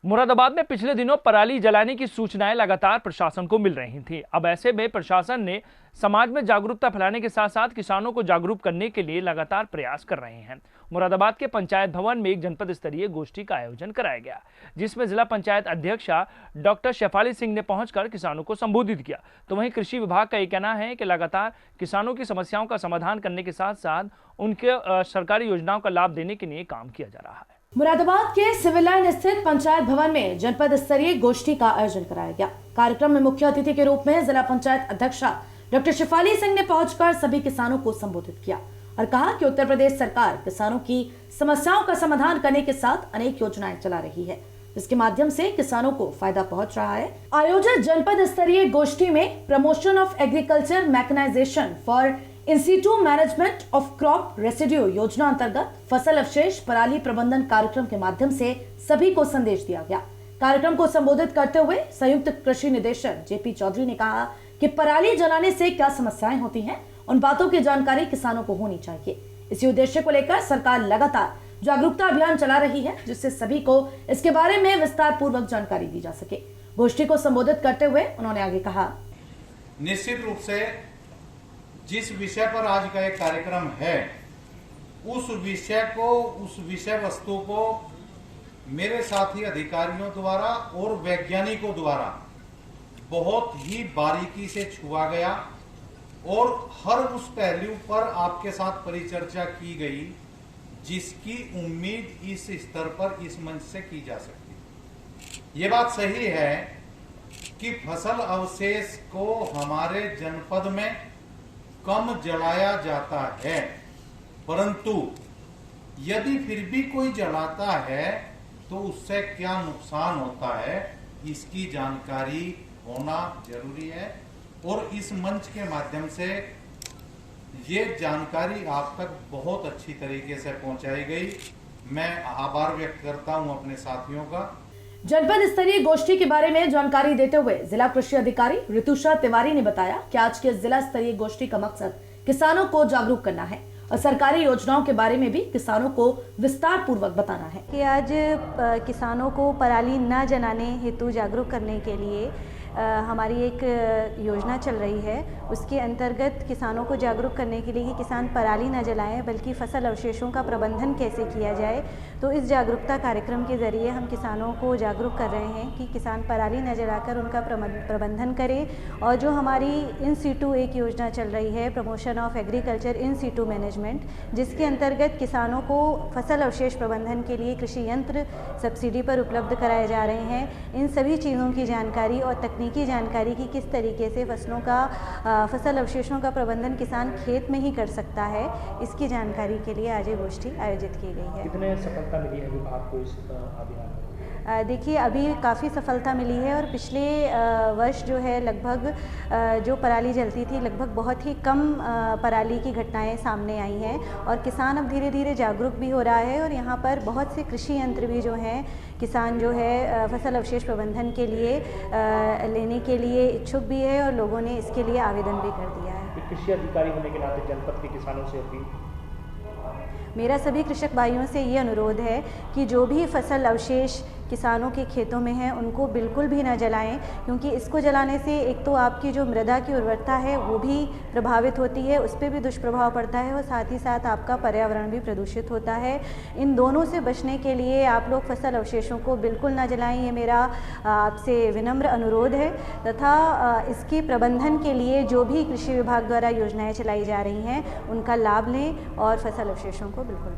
मुरादाबाद में पिछले दिनों पराली जलाने की सूचनाएं लगातार प्रशासन को मिल रही थी। अब ऐसे में प्रशासन ने समाज में जागरूकता फैलाने के साथ साथ किसानों को जागरूक करने के लिए लगातार प्रयास कर रहे हैं। मुरादाबाद के पंचायत भवन में एक जनपद स्तरीय गोष्ठी का आयोजन कराया गया, जिसमें जिला पंचायत अध्यक्षा डॉक्टर शेफाली सिंह ने पहुंचकर किसानों को संबोधित किया। तो वहीं कृषि विभाग का यह कहना है कि लगातार किसानों की समस्याओं का समाधान करने के साथ साथ उनके सरकारी योजनाओं का लाभ देने के लिए काम किया जा रहा है। मुरादाबाद के सिविल लाइन स्थित पंचायत भवन में जनपद स्तरीय गोष्ठी का आयोजन कराया गया। कार्यक्रम में मुख्य अतिथि के रूप में जिला पंचायत अध्यक्षा डॉक्टर शेफाली सिंह ने पहुंचकर सभी किसानों को संबोधित किया और कहा कि उत्तर प्रदेश सरकार किसानों की समस्याओं का समाधान करने के साथ अनेक योजनाएं चला रही है, जिसके माध्यम से किसानों को फायदा पहुंच रहा है। आयोजित जनपद स्तरीय गोष्ठी में promotion of agriculture mechanization for institute management of crop residue योजना अंतर्गत फसल अवशेष पराली प्रबंधन कार्यक्रम के माध्यम से सभी को संदेश दिया गया। कार्यक्रम को संबोधित करते हुए संयुक्त कृषि निदेशक जेपी चौधरी ने कहा कि पराली जलाने से क्या समस्याएं होती हैं, उन बातों की जानकारी किसानों को होनी चाहिए। इसी उद्देश्य को लेकर सरकार लगातार जागरूकता अभियान चला रही है, जिससे सभी को इसके बारे में विस्तार पूर्वक जानकारी दी जा सके। गोष्ठी को संबोधित करते हुए उन्होंने आगे कहा, निश्चित रूप से जिस विषय पर आज का एक कार्यक्रम है, उस विषय वस्तु को मेरे साथी अधिकारियों द्वारा और वैज्ञानिकों द्वारा बहुत ही बारीकी से छुआ गया और हर उस पहलू पर आपके साथ परिचर्चा की गई, जिसकी उम्मीद इस स्तर पर इस मंच से की जा सकती। ये बात सही है कि फसल अवशेष को हमारे जनपद में कम जलाया जाता है, परंतु यदि फिर भी कोई जलाता है तो उससे क्या नुकसान होता है, इसकी जानकारी होना जरूरी है। और इस मंच के माध्यम से ये जानकारी आप तक बहुत अच्छी तरीके से पहुंचाई गई। मैं आभार व्यक्त करता हूं अपने साथियों का। जनपद स्तरीय गोष्ठी के बारे में जानकारी देते हुए जिला कृषि अधिकारी ऋतुषा तिवारी ने बताया कि आज के जिला स्तरीय गोष्ठी का मकसद किसानों को जागरूक करना है और सरकारी योजनाओं के बारे में भी किसानों को विस्तार पूर्वक बताना है कि आज किसानों को पराली न जलाने हेतु जागरूक करने के लिए हमारी एक योजना चल रही है। उसके अंतर्गत किसानों को जागरूक करने के लिए कि किसान पराली न जलाएं बल्कि फसल अवशेषों का प्रबंधन कैसे किया जाए, तो इस जागरूकता कार्यक्रम के ज़रिए हम किसानों को जागरूक कर रहे हैं कि किसान पराली न जलाकर उनका प्रबंधन करें। और जो हमारी इन सीटू एक योजना चल रही है, promotion of agriculture in situ management, जिसके अंतर्गत किसानों को फसल अवशेष प्रबंधन के लिए कृषि यंत्र सब्सिडी पर उपलब्ध कराए जा रहे हैं। इन सभी चीज़ों की जानकारी और तकनीकी जानकारी की किस तरीके से फसल अवशेषों का प्रबंधन किसान खेत में ही कर सकता है, इसकी जानकारी के लिए आज ये गोष्ठी आयोजित की गई है। कितने सफलता मिली है विभाग को इस अभियान में? देखिए, अभी काफ़ी सफलता मिली है और पिछले वर्ष जो है लगभग जो पराली जलती थी, लगभग बहुत ही कम पराली की घटनाएं सामने आई हैं और किसान अब धीरे धीरे जागरूक भी हो रहा है। और यहाँ पर बहुत से कृषि यंत्र भी जो हैं, किसान जो है फसल अवशेष प्रबंधन के लिए लेने के लिए इच्छुक भी है और लोगों ने इसके लिए आवेदन भी कर दिया है। कृषि अधिकारी होने के नाते जनपद के किसानों से अपील, मेरा सभी कृषक भाइयों से ये अनुरोध है कि जो भी फसल अवशेष किसानों के खेतों में हैं उनको बिल्कुल भी न जलाएं, क्योंकि इसको जलाने से एक तो आपकी जो मृदा की उर्वरता है वो भी प्रभावित होती है, उस पर भी दुष्प्रभाव पड़ता है और साथ ही साथ आपका पर्यावरण भी प्रदूषित होता है। इन दोनों से बचने के लिए आप लोग फसल अवशेषों को बिल्कुल न जलाएं, ये मेरा आपसे विनम्र अनुरोध है। तथा इसके प्रबंधन के लिए जो भी कृषि विभाग द्वारा योजनाएँ चलाई जा रही हैं उनका लाभ लें और फसल अवशेषों को बिल्कुल